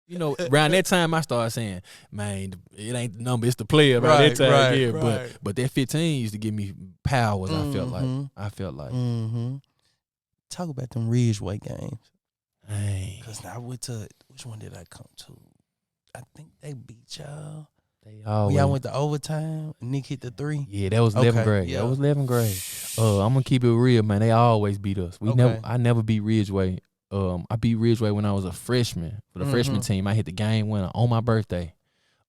around that time I started saying, man, it ain't the number, it's the player about that time. Yeah, but that 15 used to give me powers. I felt like. Talk about them Ridgeway games. Because I went to, which one did I come to? I think they beat y'all. Y'all went to overtime. Nick hit the 3. Yeah, that was 11th grade. Yeah. That was 11th grade. I'm gonna keep it real, man. They always beat us. I never beat Ridgeway. I beat Ridgeway when I was a freshman for the freshman team. I hit the game winner on my birthday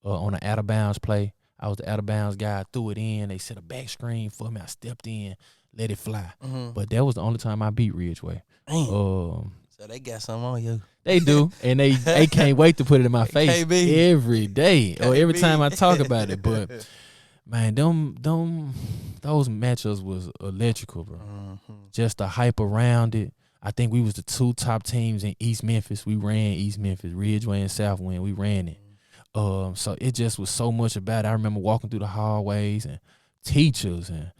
on an out of bounds play. I was the out of bounds guy. I threw it in. They set a back screen for me. I stepped in, let it fly. But that was the only time I beat Ridgeway. So they got something on you. They do, and they can't wait to put it in my face every day or every time I talk about it. But man, those matchups was electrical, bro. Just the hype around it. I think we was the 2 top teams in East Memphis. We ran East Memphis, Ridgeway and Southwind. We ran it. So it just was so much about it. I remember walking through the hallways and teachers and,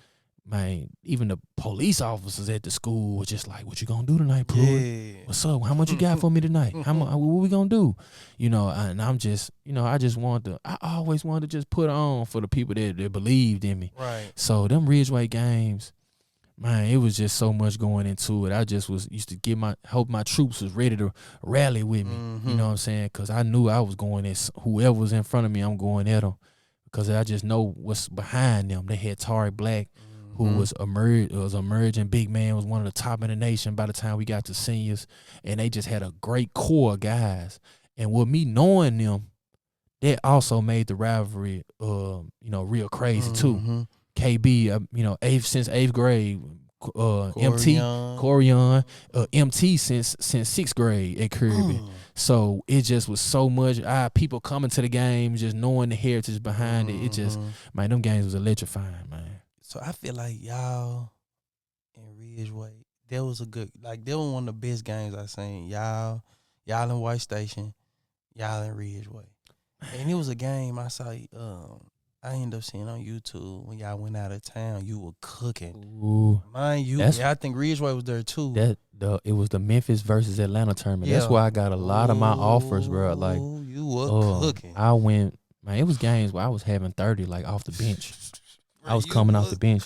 man, even the police officers at the school was just like, what you gonna do tonight, Pruitt? Yeah. What's up? How much you got for me tonight? What we gonna do? And I'm just, I always wanted to just put on for the people that believed in me. Right. So them Ridgeway games, man, it was just so much going into it. I just used to hope my troops was ready to rally with me. You know what I'm saying? Because I knew I was going at whoever was in front of me, I'm going at them. Because I just know what's behind them. They had Tari Black, who was emerging big man, was one of the top in the nation by the time we got to seniors. And they just had a great core of guys. And with me knowing them, that also made the rivalry, real crazy too. KB, since 8th grade, Corian, MT since 6th grade at Kirby. So it just was so much. People coming to the game, just knowing the heritage behind it. It just, man, them games was electrifying, man. So I feel like y'all in Ridgeway, that was that was one of the best games I seen. Y'all in White Station, y'all in Ridgeway. And it was a game I saw, I ended up seeing on YouTube when y'all went out of town. You were cooking. Ooh, mind you, I think Ridgeway was there too. It was the Memphis versus Atlanta tournament. Yeah. That's why I got a lot of my offers, bro. Like, you were cooking. I went, man. It was games where I was having 30 like off the bench. I was coming off the bench.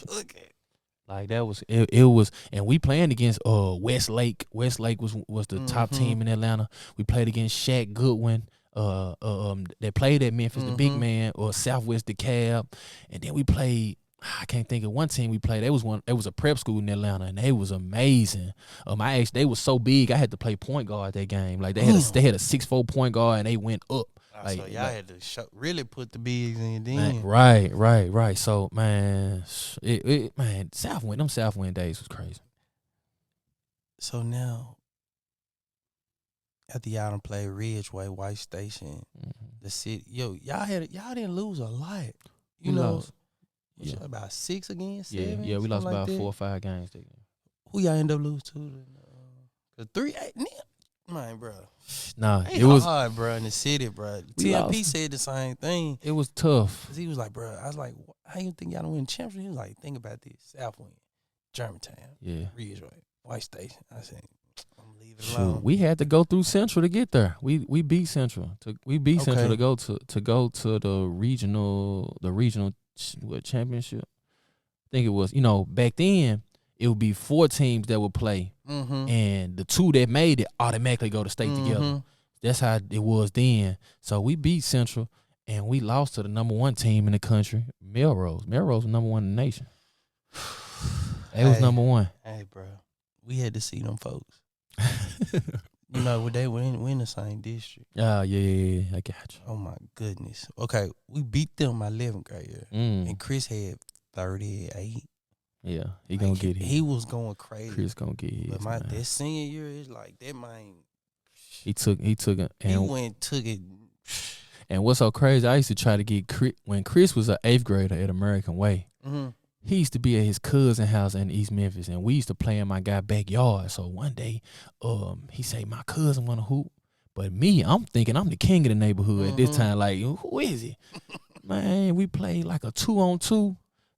Like that was it was, and we playing against Westlake. Westlake was the top team in Atlanta. We played against Shaq Goodwin. They played at Memphis, the big man, or Southwest DeKalb, and then we played. I can't think of one team we played. It was a prep school in Atlanta, and they was amazing. They was so big, I had to play point guard that game. Like they had a 6'4" point guard, and they went up. Like, so y'all had to really put the bigs in then. Right. So man, them Southwind days was crazy. So now, after y'all done played Ridgeway, White Station, the city, y'all didn't lose a lot. You know, lost. About 6 again, 7. Yeah, we lost like about that. 4 or 5 games. Who y'all end up losing to? The 3-8. Man, bro. Nah, it was hard, bro, in the city, bro. TMP said the same thing. It was tough. Cause he was like, bro, I was like, how you think y'all don't win championship? He was like, think about this: Southwind, Germantown, Ridgeway, White Station. I said, I'm gonna leave it alone. We had to go through Central to get there. We beat Central. Central to go to the regional championship. I think it was. Back then it would be 4 teams that would play. And the 2 that made it automatically go to state together. That's how it was then. So we beat Central, and we lost to the number 1 team in the country, Melrose. Melrose was number 1 in the nation. They was number 1. Hey, bro, we had to see them folks. They were in the same district. Yeah, I got you. Oh my goodness. Okay, we beat them my 11th grade year, and Chris had 38. Yeah, he gonna get it. He was going crazy. Chris gonna get his. But that senior year is like that man. He took it. And took it. And what's so crazy? I used to try to get Chris when Chris was an 8th grader at American Way. He used to be at his cousin's house in East Memphis, and we used to play in my guy's backyard. So one day, he said my cousin want to hoop, but me, I'm thinking I'm the king of the neighborhood at this time. Like, who is he? Man, we played like a 2-on-2.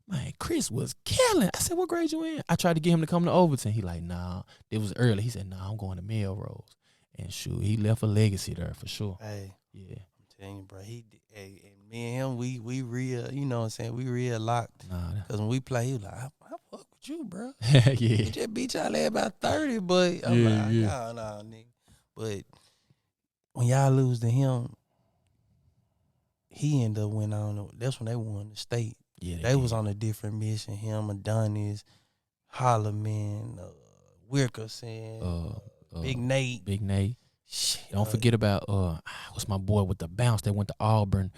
Man, Chris was killing. I said, what grade you in? I tried to get him to come to Overton. He like, nah. It was early. He said, nah, I'm going to Melrose. And shoot, he left a legacy there for sure. Hey, Yeah. I'm telling you, bro. Hey, and me and him, we real, you know what I'm saying? We real locked. Nah. Cause when we play, he was like, I fuck with you, bro. Yeah. He just beat y'all at about 30, but I'm like, Yeah. nah, nigga. But when y'all lose to him, he ended up winning on. That's when they won the state. Yeah. They was on a different mission. Him, Adonis, Holloman, Wilkerson, Big Nate. Big Nate. Shit, Don't forget about what's my boy with the bounce that went to Auburn.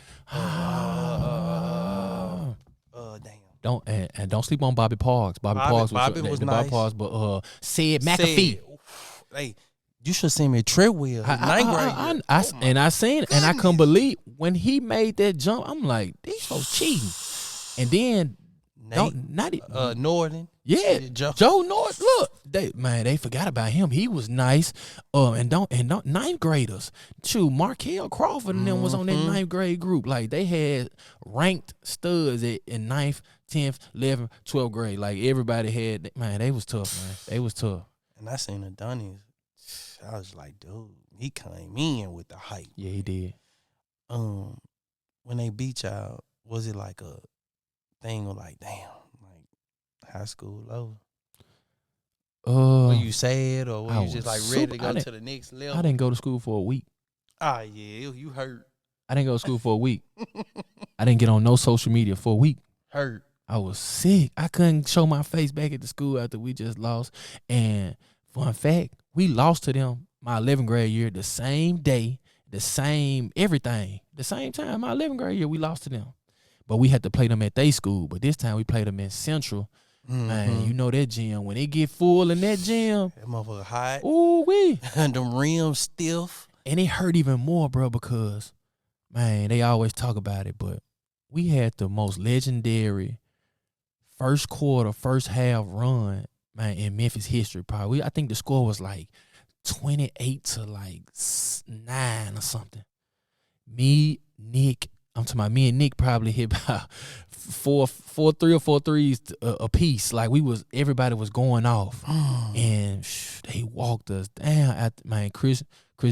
Damn. Don't sleep on Bobby Parks. Bobby Parks was nice. Bobby Parks, but said McAfee. Hey, you should see me at Treadwell. I seen it, and I couldn't believe when he made that jump. I'm like, these folks cheating. And then Norton. Yeah, Joe Norton. Look, they forgot about him. He was nice. And ninth graders. Shoot, Markel Crawford and them was on that ninth grade group. Like they had ranked studs in 9th, 10th, 11th, 12th grade. Like everybody had. Man, they was tough. Man, they was tough. And I seen Adonis. I was like, dude, he came in with the hype. Yeah, he did. When they beat y'all, was it like a thing of like, damn, like high school over? Were you sad or were you just like ready to go to the next level? I didn't go to school for a week. Ah, yeah, you hurt. I didn't go to school for a week. I didn't get on no social media for a week. Hurt. I was sick. I couldn't show my face back at the school after we just lost. And fun fact, we lost to them my 11th grade year the same day, the same everything. The same time, my 11th grade year, we lost to them. But we had to play them at their school. But this time we played them in Central. Man, you know that gym. When it get full in that gym. That motherfucker hot. Ooh, wee. And them rims stiff. And it hurt even more, bro, because, man, they always talk about it. But we had the most legendary first quarter, first half run, man, in Memphis history. Probably, I think the score was like 28 to like 9 or something. Me and Nick probably hit about 3 or 4 threes a piece. Like everybody was going off, and they walked us down. Chris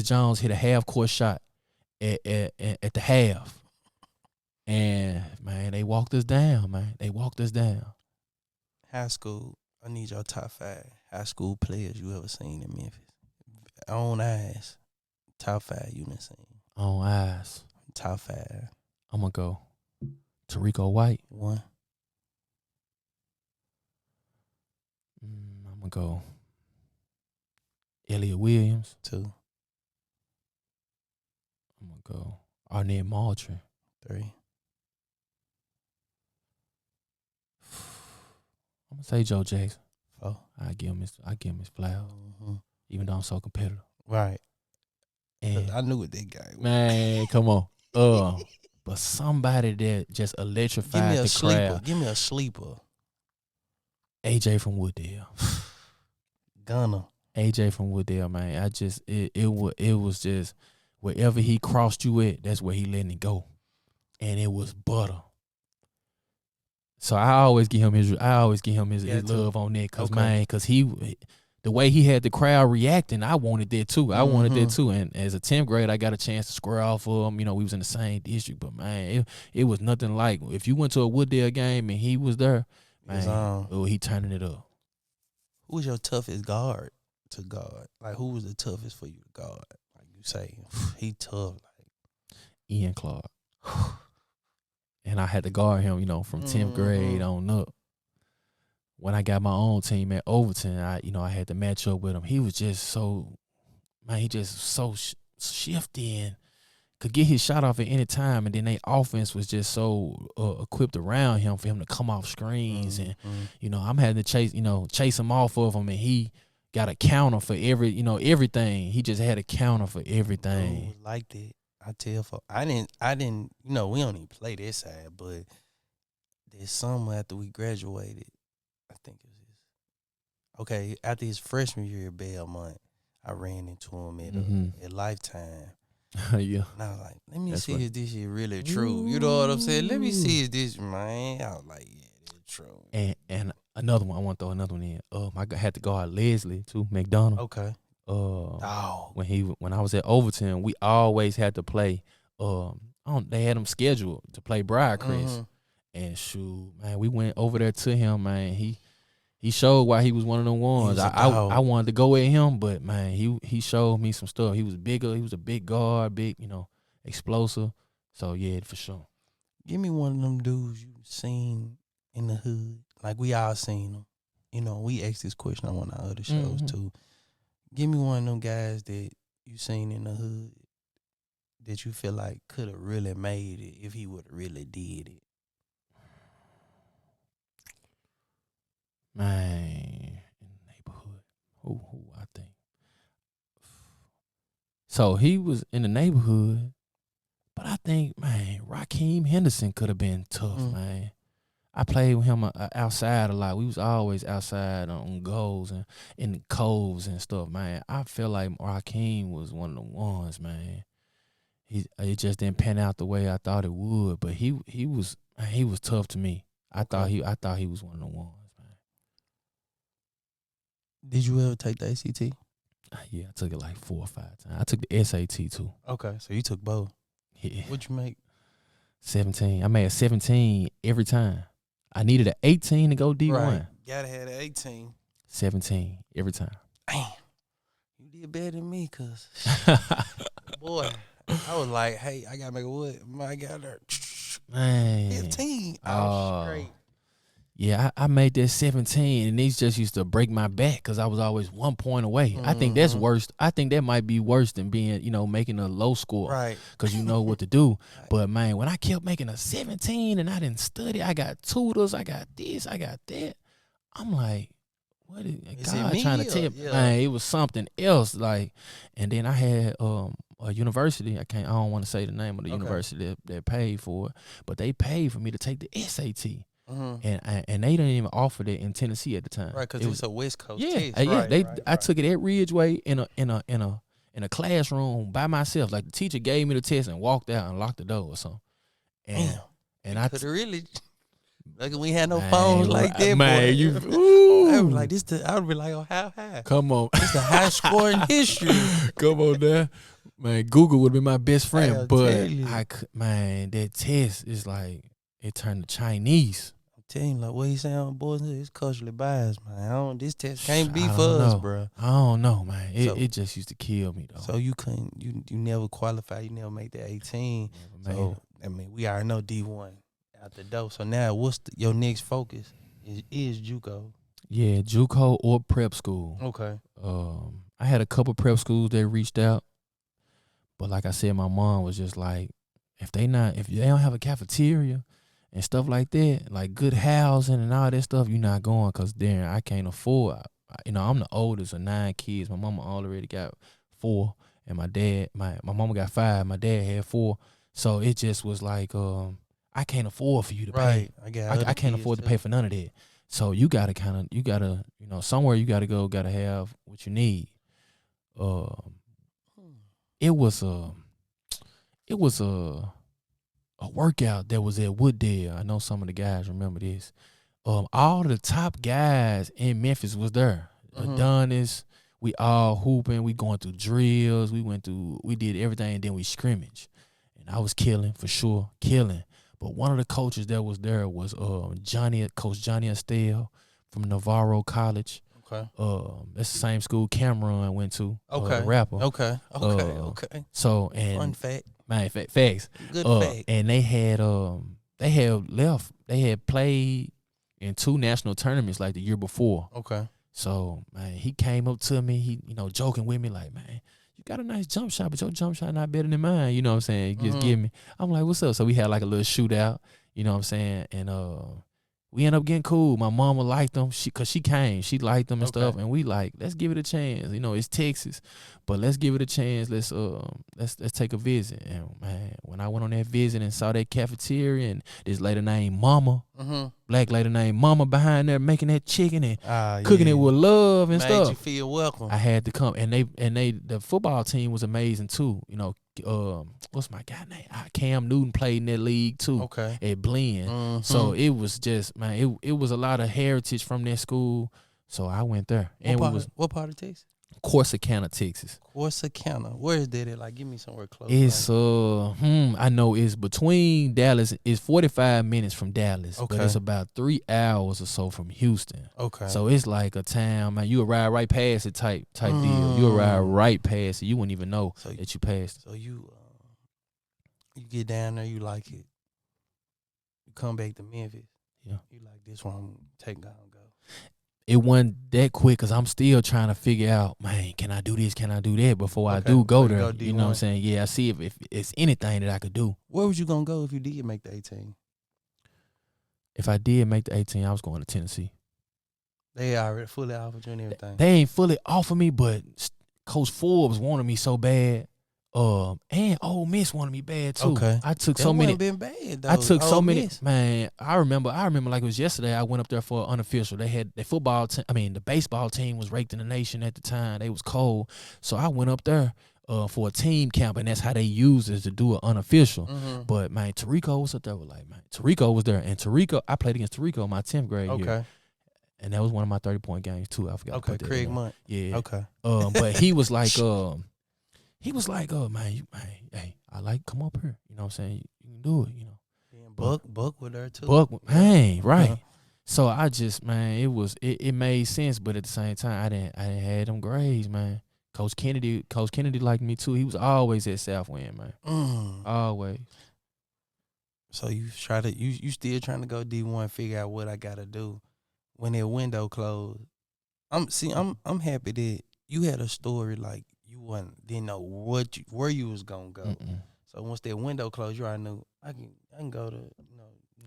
Jones hit a half court shot at the half, and man, they walked us down. Man, they walked us down. High school. I need your top 5 high school players you ever seen in Memphis. On eyes, top 5 you done seen. On eyes, top 5. I'm gonna go Tarico White. 1. I'm gonna go Elliot Williams. 2. I'm gonna go Arnett Moultrie. 3. I'm gonna say Joe Jackson. 4. I give him his flowers, even though I'm so competitive. Right. And I knew what that guy was. Man, come on. But somebody that just electrified the crowd. Give me a sleeper. AJ from Wooddale. Gunner. AJ from Wooddale, man. It was just wherever he crossed you at, that's where he letting it go. And it was butter. So I always give him his love on that, cause the way he had the crowd reacting, I wanted that too. And as a 10th grade, I got a chance to square off of him. You know, we was in the same district, but man, it was nothing like if you went to a Wooddale game and he was there, man. He turning it up. Who was your toughest guard to guard? Like, who was the toughest for you to guard? Like you say, he tough. Like Ian Clark. And I had to guard him, you know, from 10th grade on up. When I got my own team at Overton, I had to match up with him. He was just so shifty and could get his shot off at any time. And then their offense was just so equipped around him for him to come off screens. And, I'm having to chase him off of him. And he got a counter for everything. He just had a counter for everything. Oh, like that. I didn't, we don't even play this side, but there's some after we graduated. I think it was after his freshman year at Belmont, I ran into him at Lifetime. Yeah. And I was like, let me see if this is really true. You know what I'm saying? Let me see if this, man. I was like, yeah, it's true. And another one, I want to throw another one in. I had to guard Leslie too, McDonald. Okay. Oh. When I was at Overton, we always had to play. They had him scheduled to play Briarcrest, and shoot, man, we went over there to him, man. He showed why he was one of them ones. I wanted to go at him, but man, he showed me some stuff. He was bigger. He was a big guard, big, explosive. So yeah, for sure. Give me one of them dudes you seen in the hood. Like we all seen them. We asked this question on one of our other shows too. Give me one of them guys that you seen in the hood that you feel like could have really made it if he would have really did it. Man, in the neighborhood. Who I think. So he was in the neighborhood, but I think, man, Rakeem Henderson could have been tough, man. I played with him outside a lot. We was always outside on goals and in the coves and stuff, man. I feel like Rakeem was one of the ones, man. It just didn't pan out the way I thought it would, but he was tough to me. I thought he was one of the ones, man. Did you ever take the ACT? Yeah, I took it like 4 or 5 times. I took the SAT too. Okay, so you took both. Yeah. What'd you make? 17. I made a 17 every time. I needed an 18 to go D1. Right. Gotta have an 18. 17 every time. Damn. You did better than me, cause boy, I was like, hey, I gotta make a what? I got there. Man. 15. Oh, straight. Yeah, I made that 17, and these just used to break my back because I was always 1 point away. I think that's worse. I think that might be worse than being, making a low score. Right. Because you know what to do. Right. But, man, when I kept making a 17 and I didn't study, I got tutors, I got this, I got that. I'm like, what is God trying to tell me? Yeah. Man, it was something else. Like, and then I had a university. I don't want to say the name of the university that paid for it, but they paid for me to take the SAT. And they didn't even offer that in Tennessee at the time. Right, because it's a West Coast test. I took it at Ridgeway in a classroom by myself. Like the teacher gave me the test and walked out and locked the door or something. And I could have really. Like we had no phones like that, man. Boy. I was like this. I would be like, oh, how high? Come on, it's the high score in history. Come on, there, man. Google would be my best friend, but that test is like it turned to Chinese. Telling like what he saying, boys, it's culturally biased, man. This test can't be for us, bro. I don't know, man. It just used to kill me though. So you couldn't, you never qualify, you never make the 18. So I mean, we already know D1 out the door. So now, what's your next focus? Is JUCO? Yeah, JUCO or prep school. Okay. I had a couple prep schools that reached out, but like I said, my mom was just like, if they don't have a cafeteria and stuff like that, like good housing and all that stuff, you're not going because then I can't afford. I'm the oldest of 9 kids. My mama already got 4, and my dad, my mama got 5. My dad had 4. So it just was like, I can't afford for you to pay. I can't afford to pay for none of that. So you gotta somewhere you gotta go, gotta have what you need. It was a workout that was at Wooddale. I know some of the guys remember this. All the top guys in Memphis was there. Adonis, we all hooping, we going through drills, we did everything, and then we scrimmage. And I was killing, for sure, killing. But one of the coaches that was there was Coach Johnny Estelle from Navarro College. Okay. That's the same school Cameron went to. Okay. Rapper. Okay. So, and fun fact. Man, facts. Good fact. And they had played in 2 national tournaments like the year before. Okay. So, man, he came up to me, he, joking with me like, man, you got a nice jump shot, but your jump shot not better than mine. You know what I'm saying? Just give me. I'm like, what's up? So we had like a little shootout, you know what I'm saying? And we ended up getting cool. My mama liked him. Cause she came. She liked him and stuff. And we like, let's give it a chance. It's Texas, but let's give it a chance. Let's take a visit. And man, when I went on that visit and saw that cafeteria and this lady named Mama, black lady named Mama behind there making that chicken and cooking it with love and stuff. Made you feel welcome. I had to come. And the football team was amazing too. What's my guy name? Cam Newton played in that league too. Okay. At Blinn. So it was just, man, it was a lot of heritage from that school. So I went there. What part of Texas? Corsicana, Texas. Corsicana. Where is that at? Like, give me somewhere close. It's I know it's between Dallas. It's 45 minutes from Dallas, but it's about 3 hours or so from Houston. Okay. So it's like a town, man. You ride right past it type deal. You ride right past it. You wouldn't even know that you passed it. So you get down there, you like it. You come back to Memphis. Yeah. You like this one, I'm take down go. It wasn't that quick because I'm still trying to figure out, man, can I do this? Can I do that before I do go there? You know what I'm saying? Yeah, I see if it's anything that I could do. Where was you going to go if you did make the 18? If I did make the 18, I was going to Tennessee. They already fully offered you and everything. They ain't fully offered me, but Coach Forbes wanted me so bad. And Ole Miss wanted me bad too. Okay. I took so many. Been bad, though. I took so many. Miss. Man, I remember like it was yesterday. I went up there for unofficial. They had their football team. I mean, the baseball team was ranked in the nation at the time. They was cold, so I went up there for a team camp, and that's how they used it to do an unofficial. Mm-hmm. But man, Tarico was up there. Tarico was there, and I played against Tarico my 10th grade year. And that was one of my 30-point games too. I forgot. Okay, Craig Munt. Yeah. Okay. But he was like, man, hey, I like come up here. You know what I'm saying? You can do it. You know. Buck was there too. Buck, man, right. Uh-huh. So I just, man, it made sense, but at the same time, I didn't have them grades, man. Coach Kennedy liked me too. He was always at Southwind, man. Always. So you still trying to go D1, figure out what I gotta do when that window closed. I'm happy that you had a story like you didn't know where you was gonna go. Mm-mm. So once that window closed, you already knew I can go to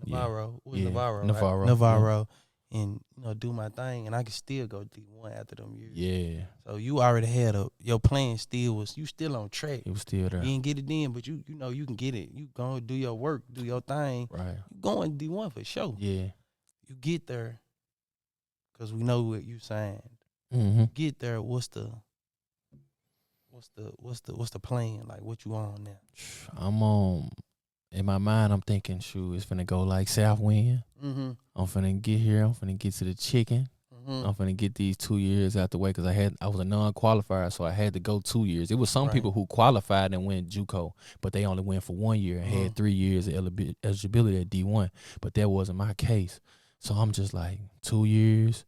Navarro. Navarro, right? Navarro, and do my thing, and I can still go D1 after them years. Yeah. So you already had your plan. You still on track. It was still there. You didn't get it then, but you know you can get it. You go do your work, do your thing. Right. You going D1 for sure. Yeah. You get there, cause we know what you signed. Mm-hmm. You get there. What's the plan? Like, what you on now? I'm on. In my mind, I'm thinking, shoot, it's finna go like Southwind. Mm-hmm. I'm finna get here. I'm finna get to the chicken. Mm-hmm. I'm finna get these 2 years out the way because I was a non-qualifier, so I had to go 2 years. It was some people who qualified and went JUCO, but they only went for 1 year and had 3 years of eligibility at D1. But that wasn't my case. So I'm just like 2 years.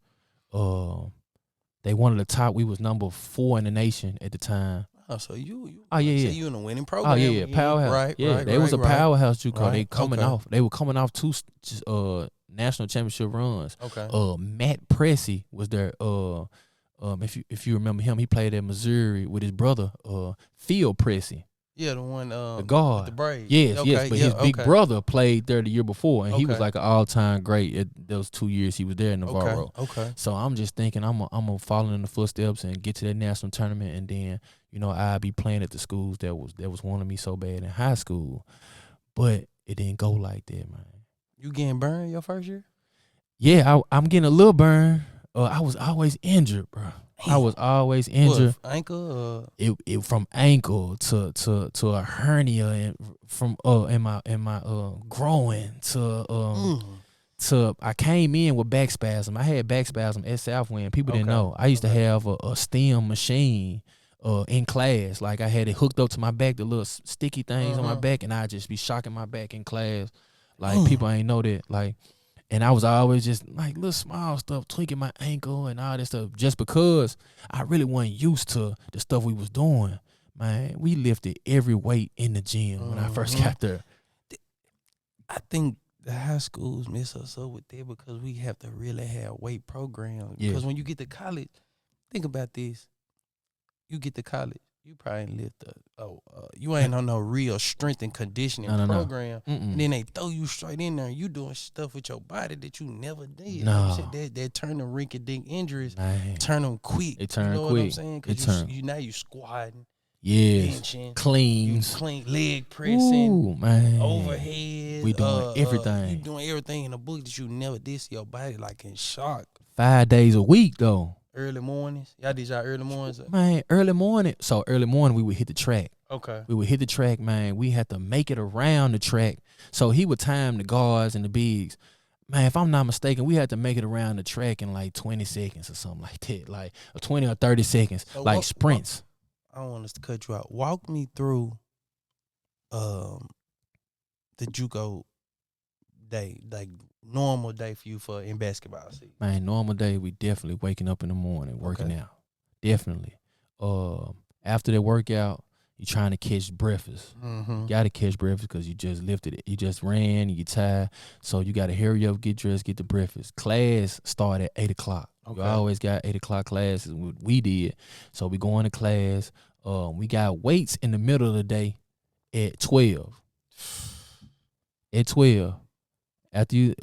They wanted the top. We was number 4 in the nation at the time. Oh, so you you in a winning Oh program. yeah, powerhouse. Right, yeah, right, they was a powerhouse JUCO. Right. They were coming off 2 national championship runs. Okay. Matt Pressey was there. If you remember him, he played at Missouri with his brother, Phil Pressey. Yeah, the one the guard. with the Braves. Yes, but his big brother played there the year before, and he was like an all-time great at those 2 years he was there in Navarro. Okay. So I'm just thinking I'm gonna follow in the footsteps and get to that national tournament, and then I'll be playing at the schools that was wanting me so bad in high school, but it didn't go like that, man. You getting burned your first year? Yeah, I'm getting a little burn. I was always injured, bro. I was always injured. What, ankle? It from ankle to a hernia and from in my groin to I came in with back spasm. I had back spasm at Southwind. People didn't know. I used to have a stem machine in class. Like I had it hooked up to my back, the little sticky things on my back, and I'd just be shocking my back in class. Like people ain't know that. Like. And I was always just like little small stuff, tweaking my ankle and all this stuff, just because I really wasn't used to the stuff we was doing. Man, we lifted every weight in the gym when I first got there. I think the high schools mess us up with that because we have to really have weight programs. Yeah. Because when you get to college, think about this. You get to college, you probably lift you ain't on no real strength and conditioning program. No. And then they throw you straight in there and you doing stuff with your body that you never did. No. Like that turn them rinky-dink injuries, Man. turn them quick. They turn quick. What I'm saying? Because now you squatting, benching, cleans, clean leg pressing, ooh, man. overhead. We doing everything. You doing everything in a book that you never did. See your body like in shock. 5 days a week though. Early mornings. Y'all did y'all early mornings? Man, early morning. So early morning we would hit the track. Okay. We would hit the track, man. We had to make it around the track. So he would time the guards and the bigs. man, if I'm not mistaken, we had to make it around the track in like 20 seconds or something like that, like 20 or 30 seconds, So like sprints. I don't want us to cut you out. Walk me through the JUCO day, like normal day for you in basketball season. Man, normal day, we definitely waking up in the morning, working out. Definitely. After the workout, you trying to catch breakfast. Mm-hmm. Got to catch breakfast because you just lifted it. You just ran, you get tired. So you got to hurry up, get dressed, get the breakfast. Class start at 8 o'clock. Okay. You always got 8 o'clock classes. We did. So we go into class. We got weights in the middle of the day at 12. At 12. After you,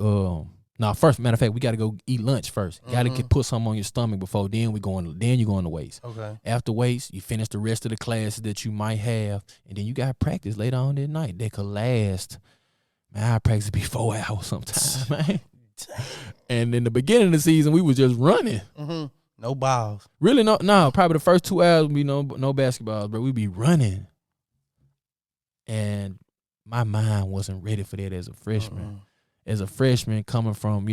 first, matter of fact, we got to go eat lunch first. Got to put something on your stomach before then you go on the weights. Okay. After weights, you finish the rest of the classes that you might have, and then you got practice later on that night. That could last, man, I practice be 4 hours sometimes, man. And in the beginning of the season, we was just running. Mm-hmm. No balls. Really, no, probably the first 2 hours would be no basketballs, but we'd be running. And my mind wasn't ready for that as a freshman. As a freshman coming from,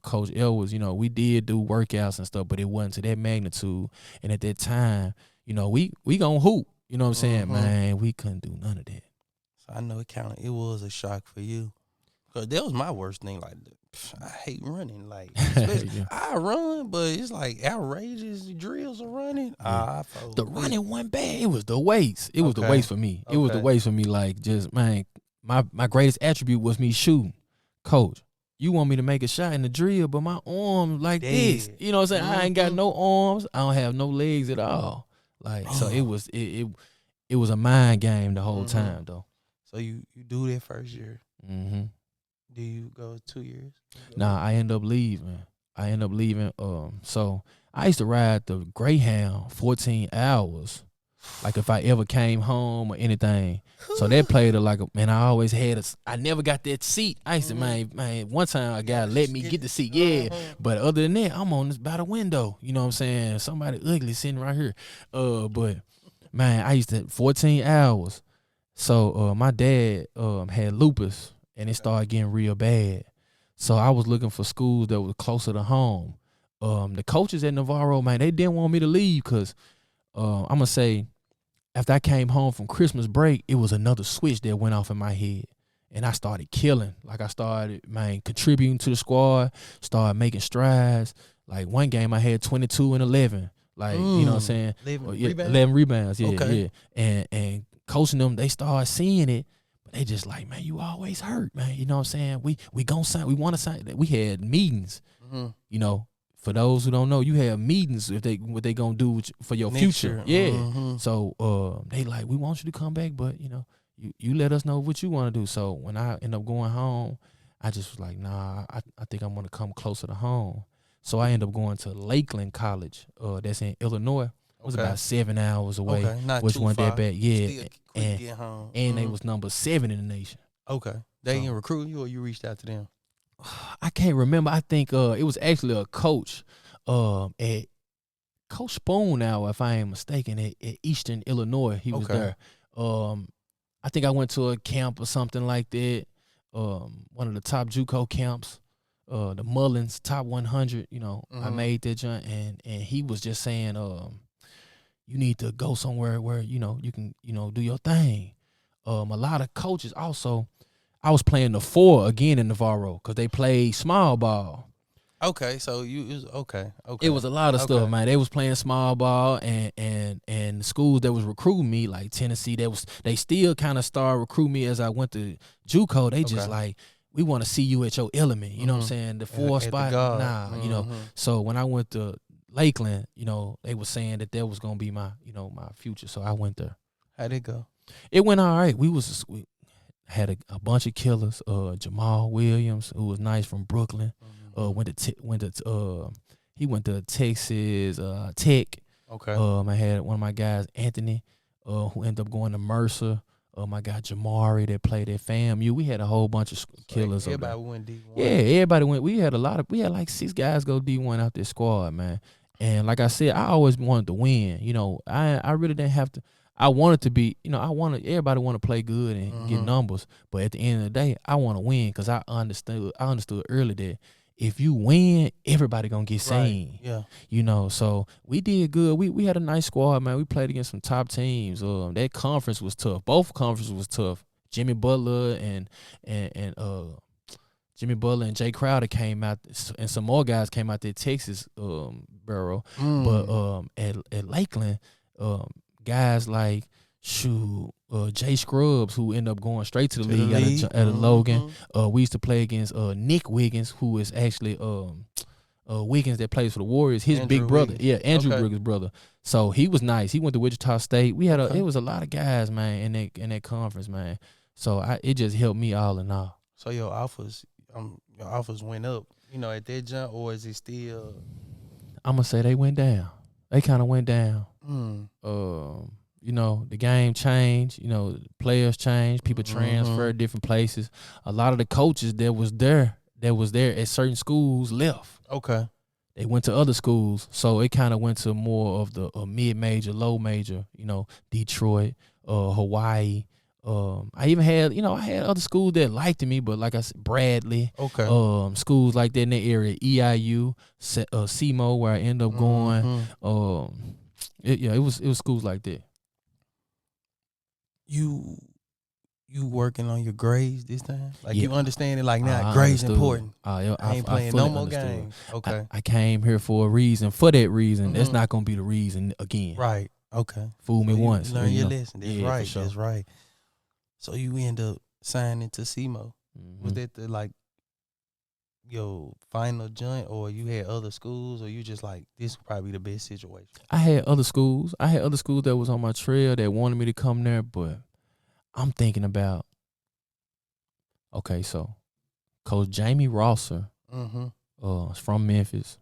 Coach Elwes, we did do workouts and stuff, but it wasn't to that magnitude. And at that time, we gonna hoop. You know what I'm saying? Man, we couldn't do none of that. So I know it was a shock for you. Because that was my worst thing. Like, I hate running. Like, yeah. I run, but it's like outrageous drills are running. Yeah. The running wasn't bad. It was the weights. It was the weights for me. It was the weights for me. Like, just, man, my greatest attribute was me shooting. Coach, you want me to make a shot in the drill, but my arms like this. You know what I'm saying? I ain't got no arms. I don't have no legs at all. Like, so it was a mind game the whole time, though. So you do that first year. Mm-hmm. Do you go 2 years? Nah, I end up leaving. So I used to ride the Greyhound 14 hours. Like if I ever came home or anything. So that played man, I always had I never got that seat. I used to, man, one time a guy let me get the seat. Yeah. But other than that, I'm on this by the window. You know what I'm saying? Somebody ugly sitting right here. But man, I used to 14 hours. So my dad had lupus and it started getting real bad. So I was looking for schools that were closer to home. The coaches at Navarro, man, they didn't want me to leave because I'm going to say, after I came home from Christmas break, it was another switch that went off in my head. And I started killing. Like I started, contributing to the squad, started making strides. Like one game I had 22 and 11. Like, you know what I'm saying? 11 rebounds. Yeah, okay. Yeah. And coaching them, they started seeing it. But they just like, man, you always hurt, man. You know what I'm saying? We gonna sign. We want to sign. We had meetings, For those who don't know, you have meetings what they gonna do for your future. Yeah. So they like, we want you to come back, but you let us know what you want to do. So when I end up going home, I just was like, nah, I think I'm gonna come closer to home. So I end up going to Lakeland College. That's in Illinois. It was about 7 hours away, which wasn't that bad. Yeah, and they was number 7 in the nation. Okay, they didn't recruit you, or you reached out to them? I can't remember. I think it was actually a coach at Coach Spoon now, if I ain't mistaken, at Eastern Illinois. He was there. I think I went to a camp or something like that. One of the top JUCO camps, the Mullins Top 100. I made that jump, and he was just saying, you need to go somewhere where you can do your thing. A lot of coaches also. I was playing the 4 again in Navarro because they played small ball. Okay, so it was okay. It was a lot of stuff, man. They was playing small ball, and the schools that was recruiting me, like Tennessee, they still kind of started recruiting me as I went to JUCO. They just like, we want to see you at your element. You know what I'm saying? The 4 spot, So when I went to Lakeland, they were saying that was gonna be my, my future. So I went there. How'd it go? It went all right. We had a bunch of killers. Jamal Williams, who was nice from Brooklyn, he went to Texas Tech. Okay. I had one of my guys, Anthony, who ended up going to Mercer. My guy Jamari that played at FAMU. We had a whole bunch of killers. Everybody went D1. Yeah, everybody went. We had like 6 guys go D1 out this squad, man. And like I said, I always wanted to win. I really didn't have to. I wanted to be, everybody want to play good and get numbers, but at the end of the day, I want to win because I understood early that if you win, everybody gonna get seen. Right. Yeah. So we did good. We had a nice squad, man. We played against some top teams. That conference was tough. Both conferences was tough. Jimmy Butler and Jay Crowder came out, and some more guys came out there, Texas borough. But at Lakeland, guys like Jay Scrubs, who ended up going straight to the league. At a Logan. We used to play against Nick Wiggins, who is actually Wiggins that plays for the Warriors. His Andrew big brother, Wiggins. Andrew Wiggins' brother. So he was nice. He went to Wichita State. We had it was a lot of guys, man, in that conference, man. So it just helped me all in all. So your offers went up, at that jump, or is it still? I'm gonna say they went down. They kind of went down. The game changed. Players changed. People transferred different places. A lot of the coaches that was there at certain schools left. Okay. They went to other schools, so it kind of went to more of the mid-major, low-major. Detroit, Hawaii. I even had, I had other schools that liked me, but like I said, Bradley. Okay. Schools like that in the area, EIU, SEMO, where I ended up going. It was schools like that. You working on your grades this time? Like you understand it like now, I grades understood. important. I ain't playing no more understood. games. Okay. I came here for a reason. For that reason, that's not gonna be the reason again. Right. Okay. Fool me once. Learn your lesson. That's yeah, right. for sure. That's right. So you end up signing to SEMO. Was that your final joint, or you had other schools, or you just like this would probably be the best situation? I had other schools. That was on my trail that wanted me to come there, but I'm thinking about. Okay, so Coach Jamie Rosser, is from Memphis.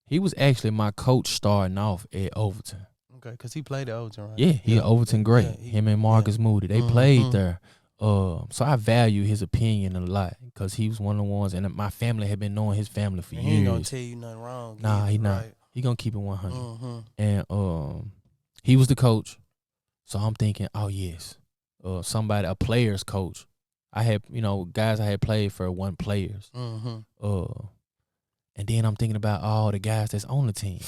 He was actually my coach starting off at Overton. Okay, because he played at Overton, right? Yeah, he Overton great. Yeah, Him and Marcus Moody, they played there. So I value his opinion a lot because he was one of the ones, and my family had been knowing his family for years. He ain't gonna tell you nothing wrong. Nah, he not. Right. He gonna keep it 100. And he was the coach. So I'm thinking, oh yes, a player's coach. I had, guys I had played for weren't players. And then I'm thinking about all the guys that's on the team.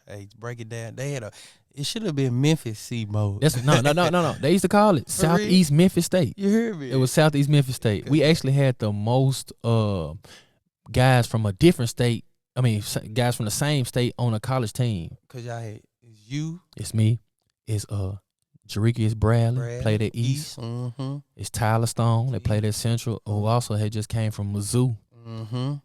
Hey, break it down. It should have been Memphis SEMO. No. They used to call it Southeast Memphis State. You hear me? It was Southeast Memphis State. We actually had the most guys from a different state. I mean, guys from the same state on a college team. Cause y'all had you. It's me. It's Jerikius Bradley played at East. It's Tyler Stone. They played at Central. Who also had just came from Mizzou.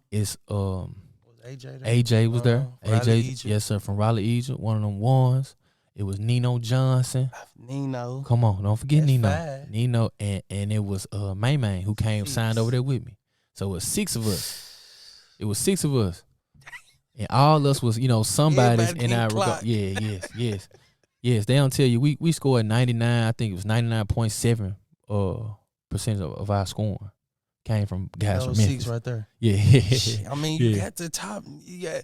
It's AJ was there. AJ, yes sir, from Raleigh, Egypt. One of them ones. It was Nino Johnson. Nino. Come on, don't forget That's Nino. fine. Nino and it was May who came signed over there with me. So it was 6 of us. And all of us was, somebody's in our regard. Yeah, yes. They don't tell you we scored 99. I think it was 99.7% of our scoring came from guys from Memphis. 6 right there. Yeah. I mean, you got the top. You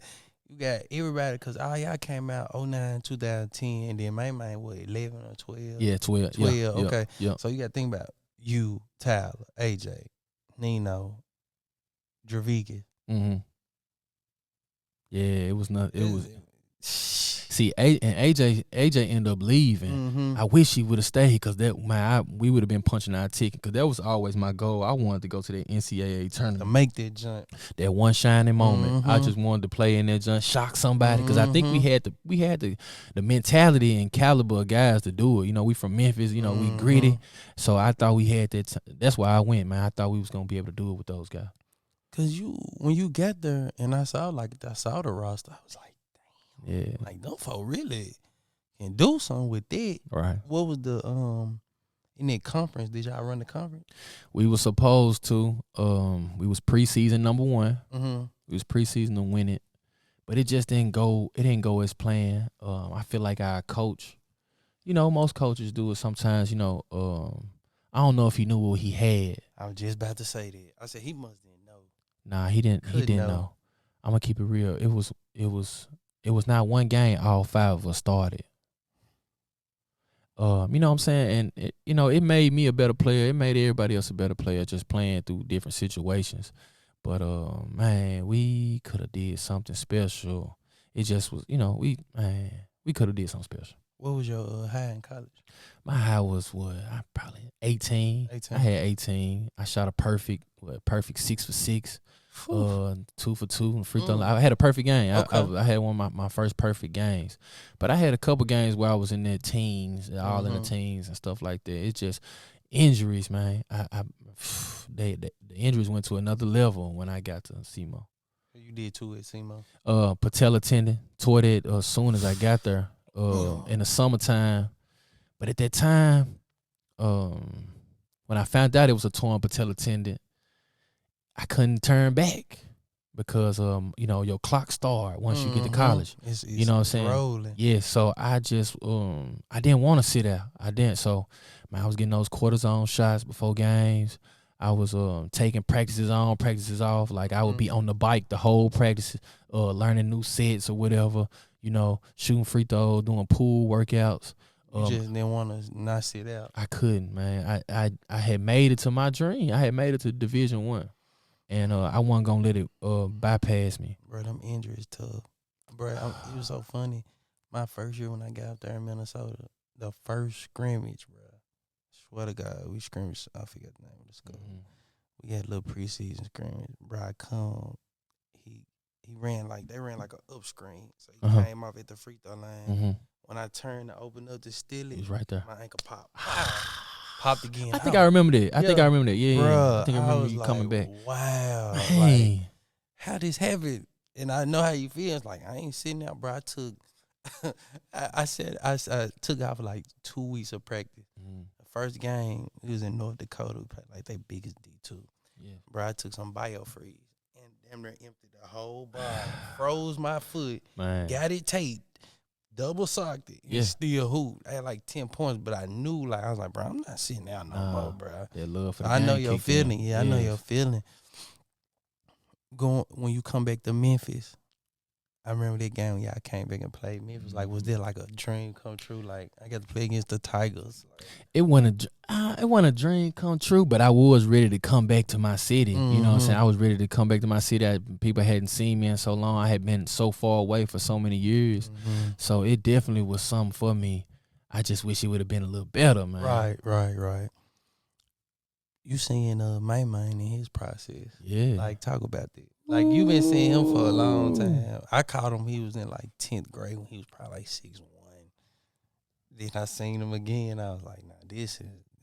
got everybody because all y'all came out 09, 2010, and then May what 11 or 12? Yeah, 12. 12. Yeah, okay. Yeah. So you got to think about you, Tyler, AJ, Nino, Dravigas. Yeah, it was not. It was. See, AJ ended up leaving. I wish he would have stayed because we would have been punching our ticket because that was always my goal. I wanted to go to the NCAA tournament to make that jump, that one shining moment. I just wanted to play in that jump, shock somebody because I think we had the mentality and caliber of guys to do it. We from Memphis. We gritty, so I thought we had that. That's why I went, man. I thought we was gonna be able to do it with those guys. Cause when you get there and I saw the roster, I was like. Yeah, like them folk really can do something with that. Right. What was the in that conference? Did y'all run the conference? We were supposed to. We was preseason number 1. We was preseason to win it, but it just didn't go. It didn't go as planned. I feel like our coach, most coaches do it sometimes. I don't know if he knew what he had. I was just about to say that. I said he must didn't know. Nah, he didn't. He didn't know. I'm gonna keep it real. It was not one game all 5 of us started. You know what I'm saying? And it made me a better player. It made everybody else a better player just playing through different situations. But man, we could have did something special. It just was, we could have did something special. What was your high in college? My high was what? I probably 18. 18. I had 18. I shot a perfect 6 for 6. 2 for 2 and free throw. I had a perfect game. Okay. I had one of my first perfect games, but I had a couple games where I was in their teens, all in the teens and stuff like that. It's just injuries, man. The injuries went to another level when I got to SEMO. You did too at SEMO. Patella tendon, tore that as soon as I got there in the summertime. But at that time, when I found out it was a torn patella tendon, I couldn't turn back because your clock starts once you get to college. It's you know what I'm saying? Rolling. Yeah, so I just I didn't want to sit out. I didn't. So man, I was getting those cortisone shots before games. I was taking practices on, practices off. Like I would be on the bike the whole practice, learning new sets or whatever. Shooting free throws, doing pool workouts. You just didn't want to not sit out. I couldn't, man. I had made it to my dream. I had made it to Division 1. And I wasn't going to let it bypass me. Bro, them injuries tough. Bro, it was so funny. My first year when I got up there in Minnesota, the first scrimmage, bro. Swear to God, we scrimmaged. I forget the name of the school. We had a little preseason scrimmage. Bro, I come. He ran like, they ran like an up screen. So he came off at the free throw line. When I turned to open up to steal it, he was right there. My ankle popped. Popped again. I think I remember that. I think I remember that. Yeah, bruh, I think I remember you coming back. Wow. Hey. Like, how this happened? And I know how you feel. It's like, I ain't sitting out, bro. I took, I took out for like 2 weeks of practice. The first game, it was in North Dakota. We played like they biggest D2. Yeah. Bro, I took some biofreeze and damn near emptied the whole body. Froze my foot. Man. Got it taped. Double socked it. Yeah. Still hooped. I had like 10 points, but I knew, like, I was like, bro, I'm not sitting out no more, bro. That love for the I know game your feeling. Yeah, I know your feeling. When you come back to Memphis, I remember that game when y'all came back and played Memphis. Like, was there like a dream come true? Like, I got to play against the Tigers. Like, it wasn't a dream come true, but I was ready to come back to my city. You know what I'm saying? I was ready to come back to my city. People hadn't seen me in so long. I had been so far away for so many years. So it definitely was something for me. I just wish it would have been a little better, man. Right. You seeing Man in his process. Yeah. Like, talk about that. Like, you been seeing him for a long time. I caught him, he was in like 10th grade when he was probably like 6'1". Then I seen him again. I was like, nah,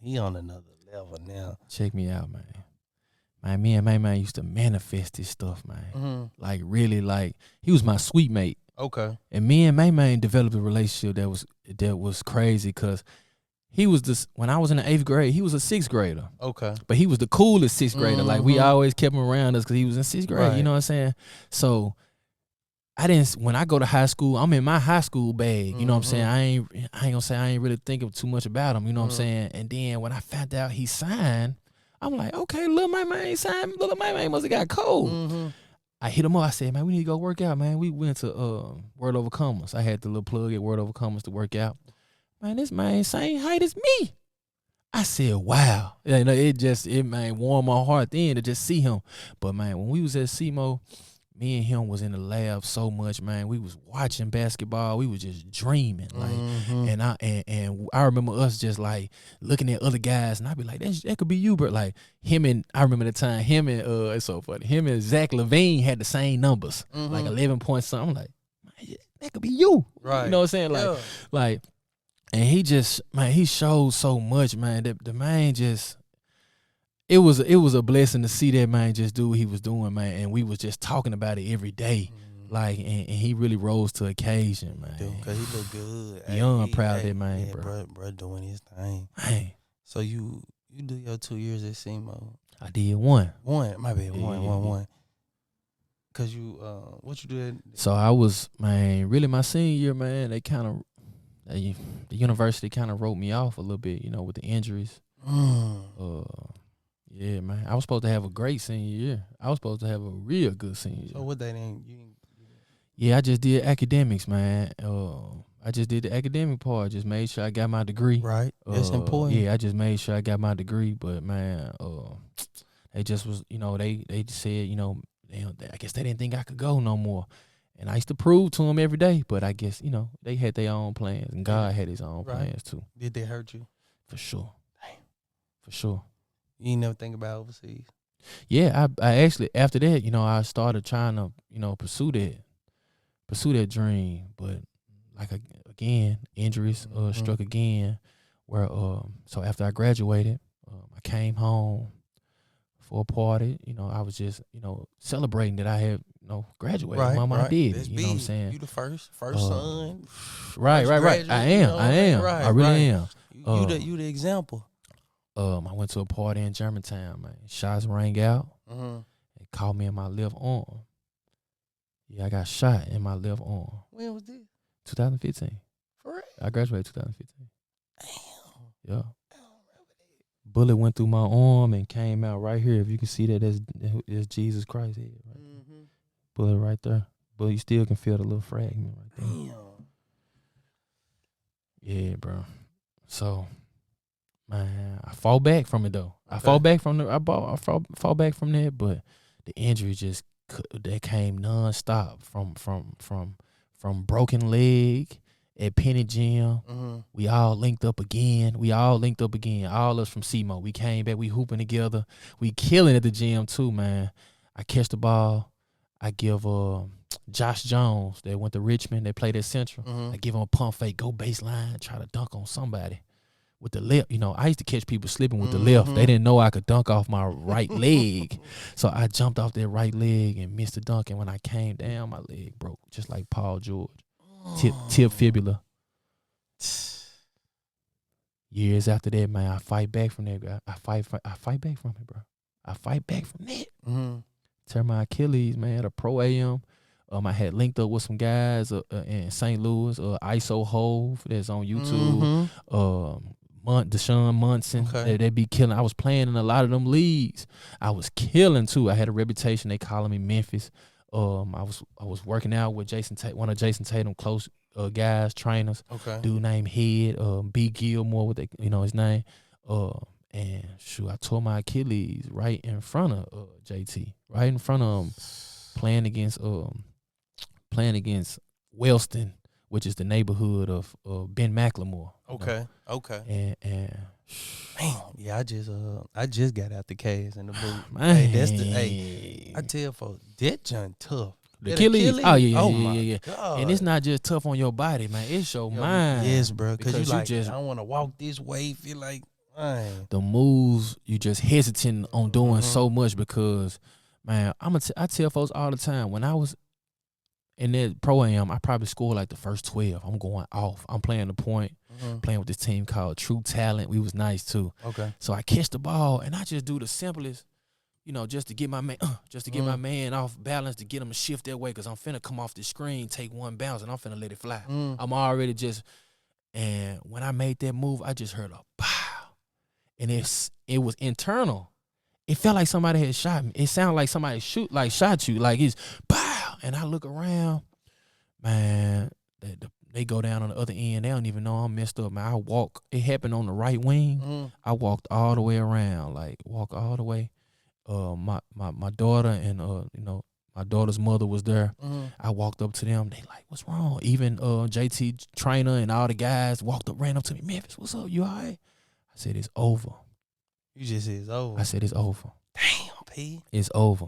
he on another level now. Check me out, man. Man, me and man used to manifest this stuff, man. Like, really, like, he was my sweet mate. Okay. And me and man developed a relationship that was crazy because he was when I was in the 8th grade, he was a 6th grader. Okay. But he was the coolest 6th grader. Like, we always kept him around us because he was in 6th grade. Right. You know what I'm saying? So when I go to high school, I'm in my high school bag. You know what I'm saying? I ain't gonna say I ain't really thinking too much about him. You know what I'm saying? And then when I found out he signed, I'm like, okay, little man signed. Little man must have got cold. I hit him up. I said, man, we need to go work out, man. We went to Word Over Commerce. I had the little plug at Word Over Commerce to work out. Man, this man same height as me. I said, wow. It warmed my heart then to just see him. But man, when we was at SEMO, me and him was in the lab so much, man. We was watching basketball. We was just dreaming, like, and I remember us just like looking at other guys, and I'd be like, that could be you, but like I remember the time him and it's so funny. Him and Zach LaVine had the same numbers, like 11 points. Something. I'm like, man, that could be you, right? You know what I'm saying? Like. And he just, man, he showed so much, man. The man just, it was a blessing to see that man just do what he was doing, man. And we was just talking about it every day. Like, and he really rose to occasion, man. Dude, because he looked good. Young, proud of that man, bro. Bro doing his thing. Man. So you do your 2 years at SEMO. I did one. My bad, one. Because what you did? So I was, man, really my senior year, man, they kind of, the university kind of wrote me off a little bit, with the injuries. Yeah, man. I was supposed to have a great senior year. I was supposed to have a real good senior year. So what they didn't? Yeah, I just did academics, man. I just did the academic part. Just made sure I got my degree. Right. That's important. Yeah, I just made sure I got my degree. But man, they just was, they just said, I guess they didn't think I could go no more. And I used to prove to them every day. But I guess, they had their own plans, and God had his own plans too. Did they hurt you? For sure. Damn. For sure. You ain't never think about overseas? Yeah, I actually, after that, I started trying to, pursue that dream. But like again, injuries struck again. Where so after I graduated, I came home for a party. I was just celebrating that I had graduated. Right, Mama, I did. That's You big. know what I'm saying? You the first son. Right. graduate, I am. Right, I really right. am. You the example. I went to a party in Germantown, man. Shots rang out. They caught me in my left arm. Yeah, I got shot in my left arm. When was this? 2015. For real? I graduated 2015. Damn. Yeah. Bullet went through my arm and came out right here. If you can see that, that's Jesus Christ here. Right there. Bullet right there. But you still can feel the little fragment right there. Damn. Yeah, bro. So, man, I fall back from it though. Okay. I fall back from that, but the injury that came nonstop from broken leg at Penny Gym. We all linked up again. All us from SEMO. We came back. We hooping together. We killing at the gym too, man. I catch the ball. I give Josh Jones, that went to Richmond, they played at Central. I give him a pump fake, go baseline, try to dunk on somebody with the left. I used to catch people slipping with the left. They didn't know I could dunk off my right leg. So I jumped off that right leg and missed the dunk. And when I came down, my leg broke, just like Paul George. Tip fibula. Years after that, man, I fight back from that. I fight back from it, bro. I fight back from that. Tear my Achilles, man, at a pro AM. I had linked up with some guys in St. Louis, ISO Hove, that's on YouTube. Deshaun Munson, they be killing. I was playing in a lot of them leagues. I was killing too. I had a reputation. They calling me Memphis. I was working out with one of Jason Tatum close guys, trainers. Dude named Head, B Gilmore, what his name. And shoot, I tore my Achilles right in front of JT, right in front of him, playing against Wellston, which is the neighborhood of Ben McLemore. Okay. And man, yeah, I just got out the case in the boot. Man. I tell folks, that junk tough. The Achilles. Oh yeah. God. And it's not just tough on your body, man. It's your mind. Yes, bro. Because you just, I don't want to walk this way. Feel like, man. The moves you just hesitant on doing so much because, man, I tell folks all the time, when I was in that pro-am, I probably scored like the first 12. I'm going off. I'm playing the point, playing with this team called True Talent. We was nice too. Okay. So I catch the ball and I just do the simplest, just to get my man, my man off balance, to get him to shift that way, because I'm finna come off the screen, take one bounce, and I'm finna let it fly. I'm already and when I made that move, I just heard a pow. And it was internal. It felt like somebody had shot me. It sounded like somebody shot you. Like it's pow. And I look around, man, they go down on the other end. They don't even know I'm messed up, man. I walk. It happened on the right wing. I walked all the way around, walk all the way. My daughter and my daughter's mother was there. I walked up to them. They like, what's wrong? Even JT trainer and all the guys ran up to me. Memphis, what's up? You all right? I said, it's over. You just said it's over. I said, it's over. Damn, P. It's over.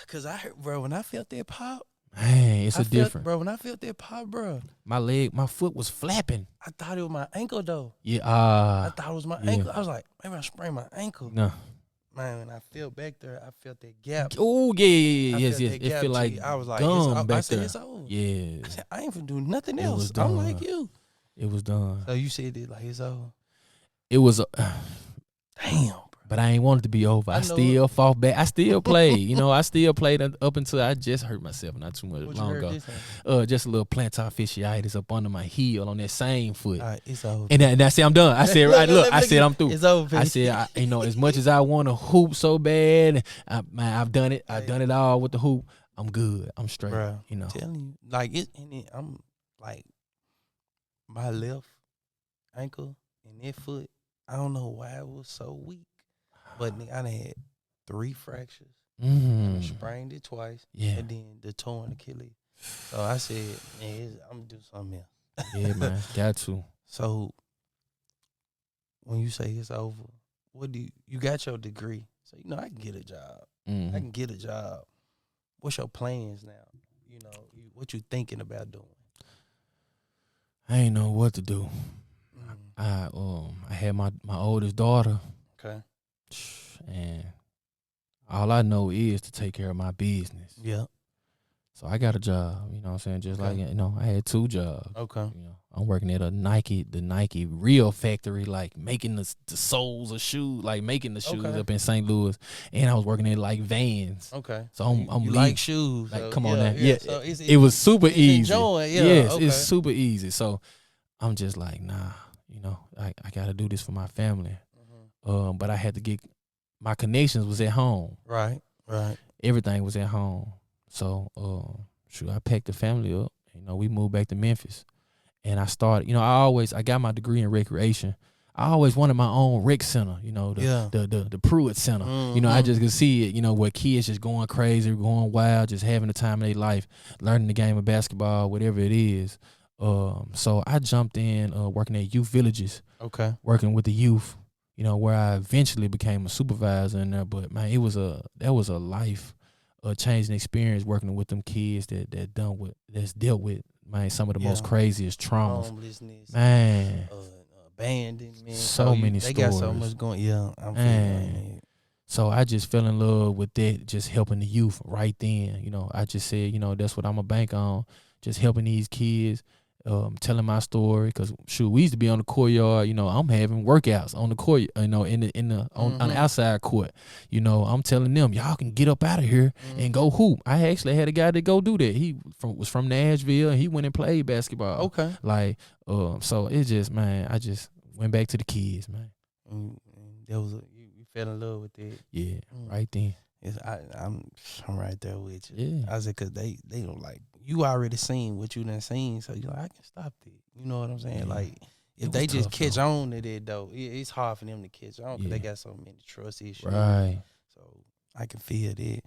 Because I heard, bro, when I felt that pop. Man, it's different. Bro, when I felt that pop, bro. My foot was flapping. I thought it was my ankle, though. Yeah. I thought it was my ankle. I was like, maybe I sprained my ankle. No. Man, when I felt back there, I felt that gap. Oh, yeah. Yes. It felt like I was like, gum back I said, there. it's over. Yeah. I said, I ain't finna do nothing else. Was done. I'm like you. It was done. So you said it like it's over. It was damn, bro. But I ain't want it to be over. I still fought back. I still played. I still played up until I just hurt myself not too much long ago. Just a little plantar fasciitis up under my heel on that same foot. All right, it's over. And I said I'm done. I said I said I'm through. It's over. I said as much as I want to hoop so bad, I've done it. I've done it all with the hoop. I'm good. I'm straight. Bro, I'm telling you, like I'm like my left ankle and that foot, I don't know why it was so weak, but nigga, I done had 3 fractures. I done sprained it twice, and then the torn Achilles. So I said, man, I'm gonna do something else. Yeah, man, got to. So when you say it's over, what do you got your degree? So you know I can get a job. I can get a job. What's your plans now? You know, what you thinking about doing? I ain't know what to do. I had my oldest daughter. Okay. And all I know is to take care of my business. Yeah. So I got a job, you know what I'm saying? Just like, you know, I had 2 jobs. Okay. You know, I'm working at the Nike real factory, like making the soles of shoes, like making the shoes up in St. Louis. And I was working at like Vans. Okay. So I'm like shoes. like, so, come on now. Yeah. So it was super easy. Enjoying, Yes, it's super easy. So I'm just like, nah, you know, I got to do this for my family. But I had to get, my connections was at home. Right. Everything was at home. So, I packed the family up. You know, we moved back to Memphis. And I started, you know, I got my degree in recreation. I always wanted my own rec center, you know, the Pruitt Center. You know, I just could see it, you know, where kids just going crazy, going wild, just having the time of their life, learning the game of basketball, whatever it is. So I jumped in working at youth villages. Okay. Working with the youth, you know, where I eventually became a supervisor in there. But man, that was a life changing experience working with them kids that's dealt with, man, some of the most craziest traumas. Homelessness, man, abandonment. So many they stories. Got so much going. Yeah, I'm feeling it. So I just fell in love with that, just helping the youth right then. You know, I just said, you know, that's what I'm gonna bank on, just helping these kids. Telling my story, because we used to be on the courtyard. You know, I'm having workouts on the court. You know, on the outside court. You know, I'm telling them, y'all can get up out of here and go hoop. I actually had a guy that go do that. He was from Nashville, and he went and played basketball. Okay, so it just, man, I just went back to the kids, man. There was you fell in love with it. Yeah, right then. I'm right there with you. Yeah, I said, cause they don't like. You already seen what you done seen, so you're like, I can stop it. You know what I'm saying? Yeah. Like, if they just catch on to it, though, it's hard for them to catch on because they got so many trust issues. Right. So I can feel that.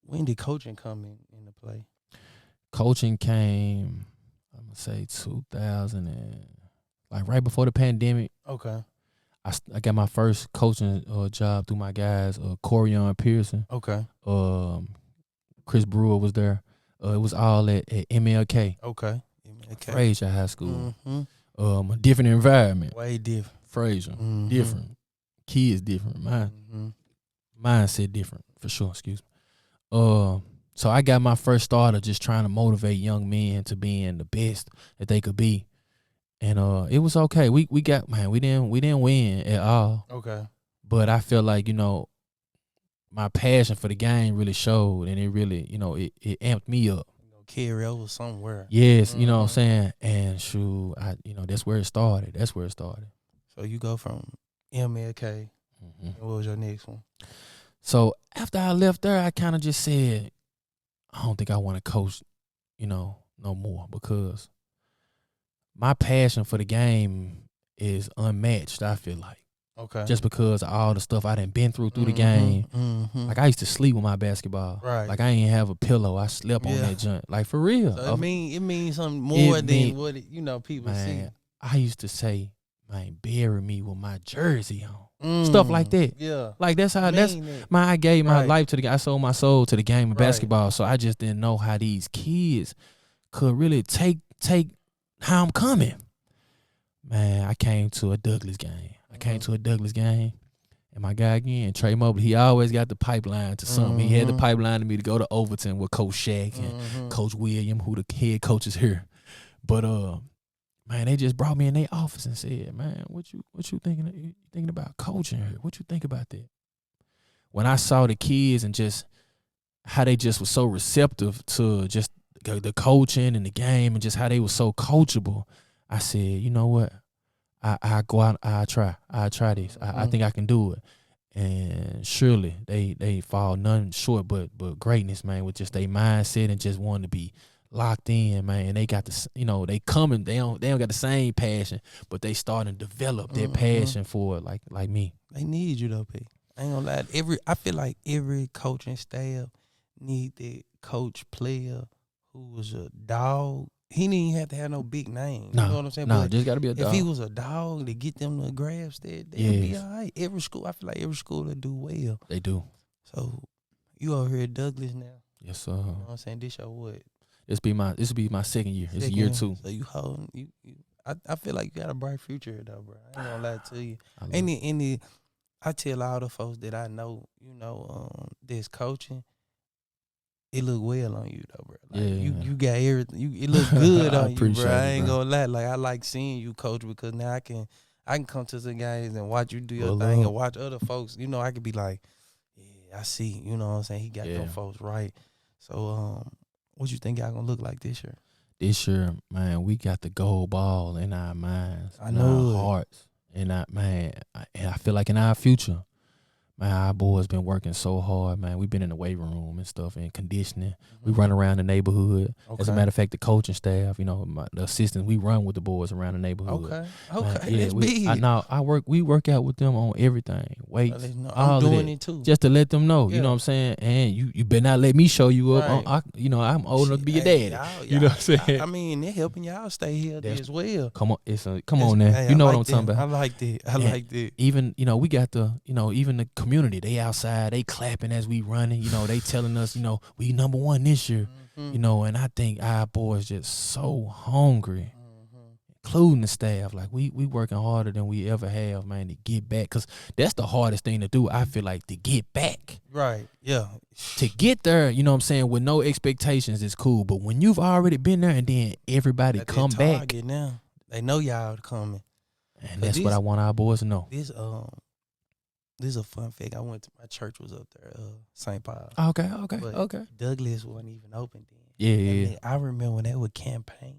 When did coaching come into play? Coaching came, I'm gonna say 2000 and like right before the pandemic. Okay. I got my first coaching job through my guys, Corian Pearson. Okay. Chris Brewer was there. It was all at MLK. Okay. Fraser High School. A different environment. Way different. Fraser. Different. Kids different. Mindset different, for sure, excuse me. So I got my first start of just trying to motivate young men to being the best that they could be. And it was okay. We didn't win at all. Okay. But I feel like, you know, my passion for the game really showed, and it really, you know, it amped me up. Carry over somewhere. Yes, you know what I'm saying? And you know, that's where it started. So you go from MLK, and what was your next one? So after I left there, I kind of just said, I don't think I want to coach, you know, no more, because my passion for the game is unmatched, I feel like. Okay. Just because of all the stuff I done been through the game. Like, I used to sleep with my basketball. Right. Like, I ain't have a pillow. I slept on that joint. Like, for real. So it means something more than what people see. I used to say, man, bury me with my jersey on. Stuff like that. Yeah. Like, I gave my life to the game. I sold my soul to the game of basketball. So I just didn't know how these kids could really take how I'm coming. Man, I came to a Douglas game. And my guy again, Trey Mobley, he always got the pipeline to something. He had the pipeline to me to go to Overton with Coach Shaq and Coach William, who the head coaches here. But man, they just brought me in their office and said, man, what you thinking about coaching here? What you think about that? When I saw the kids and just how they just were so receptive to just the coaching and the game and just how they were so coachable, I said, you know what? I go out, I try this. I think I can do it. And surely they fall none short but greatness, man, with just their mindset and just wanting to be locked in, man. They got the, they coming. They don't got the same passion, but they starting to develop their passion for it, like me. They need you though, P. I ain't gonna lie. I feel like every coaching staff need that coach player who was a dog. He didn't even have to have no big name. You know what I'm saying? No, just gotta be a dog. If he was a dog to get them to grasp that, they'd be all right. Every school, I feel like every school will do well. They do. So you over here at Douglas now. Yes, sir. You know what I'm saying? This your what? This will be my second year. It's year 2. So you holding you I feel like you got a bright future here though, bro. I ain't gonna lie to you. I tell all the folks that I know, that's coaching, it look well on you though, bro. Like you got everything. It look good on you, bro. I ain't gonna lie. Like I like seeing you coach because now I can come to the games and watch you do your thing and watch other folks. I could be like, yeah, I see. You know what I'm saying? He got them folks right. So what you think y'all gonna look like this year? This year, man, we got the gold ball in our minds, I know in our hearts, and I feel like in our future, man, our boys been working so hard, man. We've been in the weight room and stuff and conditioning. We run around the neighborhood. Okay. As a matter of fact, the coaching staff, the assistants, we run with the boys around the neighborhood. Okay, that's big. We work out with them on everything. Weights, I'm doing it too, just to let them know. You know what I'm saying? And you better not let me show you up. Right. I'm old enough to be your daddy. You know what I'm saying? I mean, they're helping y'all stay healthy as well. Come on now. Hey, you know like what I'm talking about. I like that. I like that. Even we got even the community. They outside. They clapping as we running. They telling us we number 1 this year. And I think our boys just so hungry, including the staff. Like we working harder than we ever have, man, to get back. Cause that's the hardest thing to do. I feel like to get back. Right. Yeah. To get there, you know what I'm saying, with no expectations is cool. But when you've already been there and then everybody come back, now they know y'all coming. And that's what I want our boys to know. This is a fun fact. My church was up there, St. Paul. Okay. Douglas wasn't even open then. Yeah. I remember when they were campaigning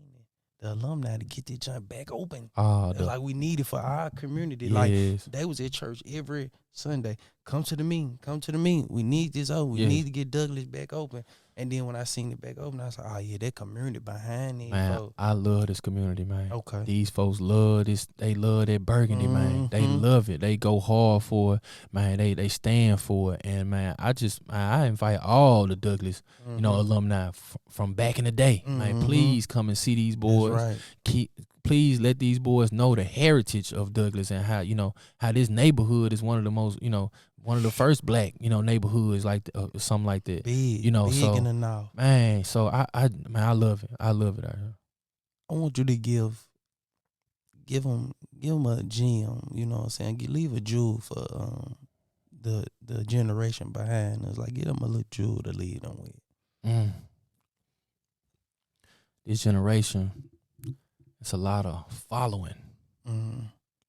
the alumni to get this joint back open. Like we needed for our community. Yes. Like they was at church every Sunday. Come to the meeting. We need this open. We need to get Douglas back open. And then when I seen it back open, I was like, oh yeah, that community behind these folks. I love this community, man. Okay. These folks love this. They love that burgundy, man. They love it. They go hard for it, man. They stand for it. And man, I invite all the Douglas, alumni from back in the day. Man, please come and see these boys. That's right. Please let these boys know the heritage of Douglas and how this neighborhood is one of the most, one of the first black, neighborhoods like something like that. Big in the north. Man, so I love it. I love it out here. I want you to give them a gem, you know what I'm saying? Leave a jewel for the generation behind us. Like, give them a little jewel to lead them with. This generation, it's a lot of following.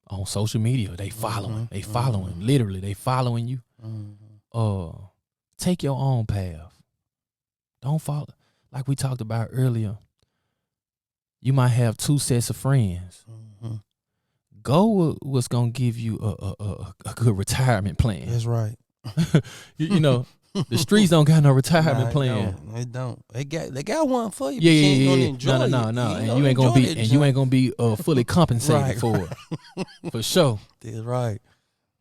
On social media, they following. They following. Literally, they following you. Take your own path. Don't follow. Like we talked about earlier, you might have 2 sets of friends. Go with what's gonna give you a good retirement plan. That's right. The streets don't got no retirement plan. They don't. They got one for you. Yeah. No. And you ain't gonna be fully compensated for it. For sure. That's right.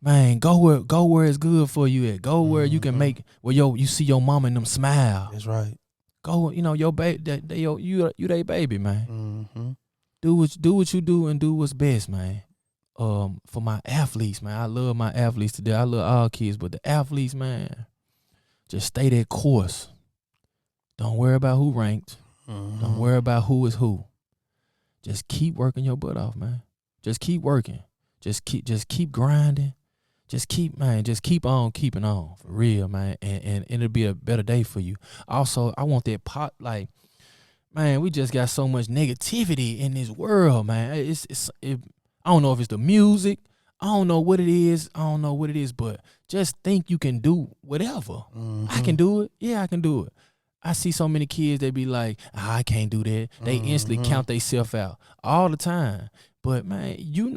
Man, go where it's good for you at. Go where you can make you see your mama and them smile. That's right. Go, your baby, you they baby, man. Do what you do and do what's best, man. For my athletes, man, I love my athletes today. I love all kids, but the athletes, man, just stay that course. Don't worry about who ranked. Don't worry about who is who. Just keep working your butt off, man. Just keep working. Just keep grinding. Just keep on keeping on, for real, man. And it'll be a better day for you. Also, I want that man, we just got so much negativity in this world, man. I don't know if it's the music. I don't know what it is. But just think you can do whatever. I can do it. Yeah, I can do it. I see so many kids, they be like, I can't do that. They instantly count themselves out all the time. But, man, you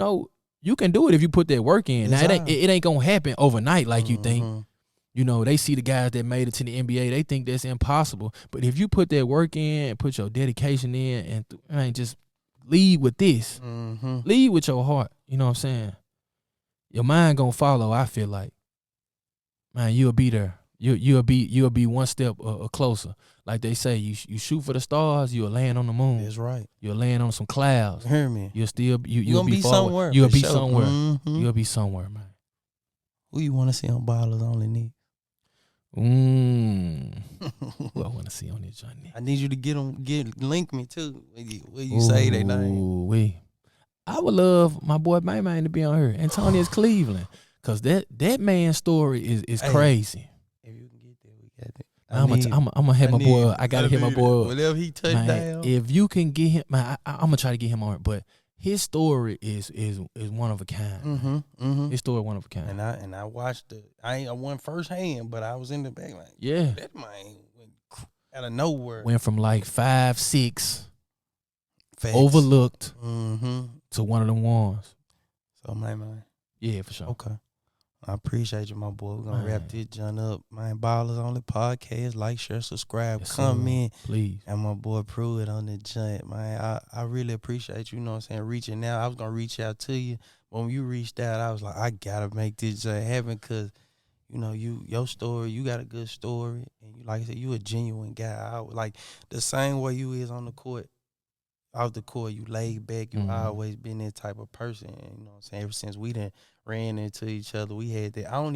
can do it if you put that work in. Now, it ain't going to happen overnight like you think. You know, they see the guys that made it to the NBA. They think that's impossible. But if you put that work in and put your dedication in and just lead with this. Mm-hmm. Lead with your heart. You know what I'm saying? Your mind gonna follow, I feel like. Man, you'll be there. You'll be one step closer. Like they say, you shoot for the stars, you'll land on the moon. That's right. You'll land on some clouds. You hear me? You'll still you'll be forward. somewhere. You'll be sure. somewhere. Mm-hmm. You'll be somewhere, man. Who you want to see on Ballers Only Nick? Who I want to see on this journey? I need you to link me too. When you say they name. I would love my boy Man to be on here. Antonius Cleveland. Cause that man's story is crazy. If you can get there, we got it. I'm gonna have my boy. I gotta hit my boy. Whenever he touch down. If you can get him, man, I'm gonna try to get him on it. But his story is one of a kind. Mm-hmm, mm-hmm. His story one of a kind. And I watched I won firsthand, but I was in the back like, yeah, that man went out of nowhere. Went from like 5'6", Facts. overlooked, mm-hmm. to one of them ones. So man. Yeah, for sure. Okay. I appreciate you, my boy. We're going to Man. wrap this joint up. Man, Ballers Only Podcast. Like, share, subscribe. Yes, Come sir. in. Please. And my boy Pruitt on the joint, man. I really appreciate you, know what I'm saying, reaching out. I was going to reach out to you. But when you reached out, I was like, I got to make this joint happen because, you know, your story, you got a good story. And you, like I said, you a genuine guy. Like, the same way you is on the court. Off the court, you laid back. You always been that type of person. And, you know what I'm saying? Ever since we done ran into each other, we had that. I don't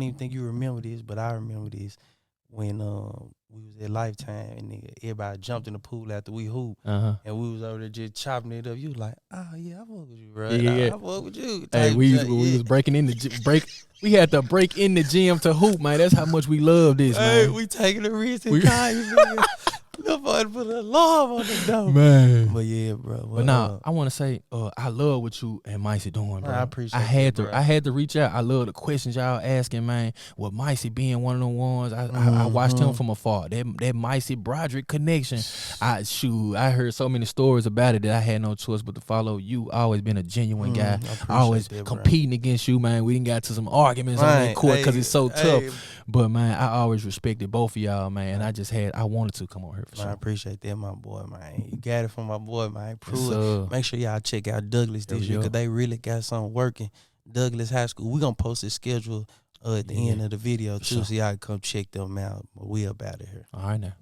even think you remember this, but I remember this when we was at Lifetime and nigga, everybody jumped in the pool after we hooped. Uh-huh. And we was over there just chopping it up. You was like, oh yeah, I fuck with you, bro. Yeah. I fuck with you. Hey, we was breaking in the we had to break in the gym to hoop, man. That's how much we love this, hey, man. we taking a risk in time, nigga. Nobody put an alarm on the door. Man. But yeah, bro. But now I want to say, I love what you and Micey doing, bro. I appreciate I had to reach out. I love the questions y'all asking, man. With Micey being one of the ones, I watched him from afar. That Micey Broderick connection. I heard so many stories about it that I had no choice but to follow you. Always been a genuine guy. Always competing against you, man. We didn't got to some arguments on that court because it's so tough. But man, I always respected both of y'all, man. And I wanted to come on here for sure. I appreciate that, my boy, man. You got it from my boy, man. Yes, Make sure y'all check out Douglas this year because they really got something working. Douglas High School. We're going to post his schedule at the end of the video, too, so y'all can come check them out. But we up out of here. All right, now.